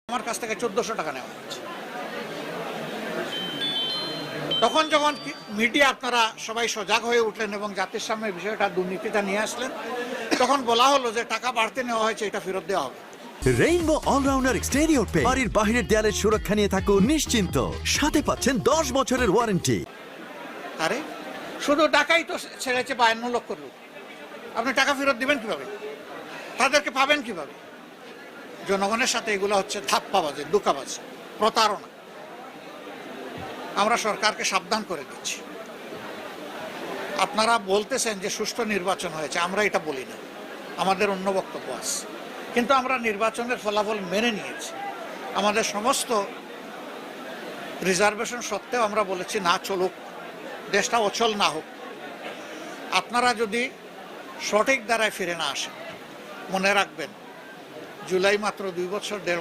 আমার কাছ থেকে 1400 টাকা নেওয়া হচ্ছে। তখন যখন মিডিয়া আপনারা সবাই সজাগ হয়ে উঠলেন এবং জাতির সামনে বিষয়টা দুর্নীতিটা নিয়ে আসলেন, তখন বলা হলো যে টাকা বাড়তে নেওয়া হয়েছে, এটা ফেরত দেওয়া হবে। রেইনবো অলরাউন্ডার এক্সটেরিয়র পেইন্ট বাড়ির বাহিরের দেয়ালের সুরক্ষা নিয়ে থাকুন নিশ্চিন্ত, সাথে পাচ্ছেন 10 বছরের ওয়ারেন্টি। আরে শুধু টাকাই তো ছেড়েছে 52 লক্ষ লোক, আপনি টাকা ফেরত দিবেন কিভাবে? তাদেরকে পাবেন কিভাবে? জনগণের সাথে এগুলো হচ্ছে ধাপ্পাবাজি, ধোঁকাবাজি, প্রতারণা। আমরা সরকারকে সাবধান করে দিচ্ছি। আপনারা বলতেছেন যে সুষ্ঠু নির্বাচন হয়েছে, আমরা এটা বলি না, আমাদের অন্য বক্তব্য আছে। কিন্তু আমরা নির্বাচনের ফলাফল মেনে নিয়েছি। আমাদের সমস্ত রিজার্ভেশন সত্ত্বেও আমরা বলেছি না, চলুক, দেশটা অচল না হোক। আপনারা যদি সঠিক দ্বারায় ফিরে না আসেন, মনে রাখবেন জুলাই মাত্র 2 বছর 1.5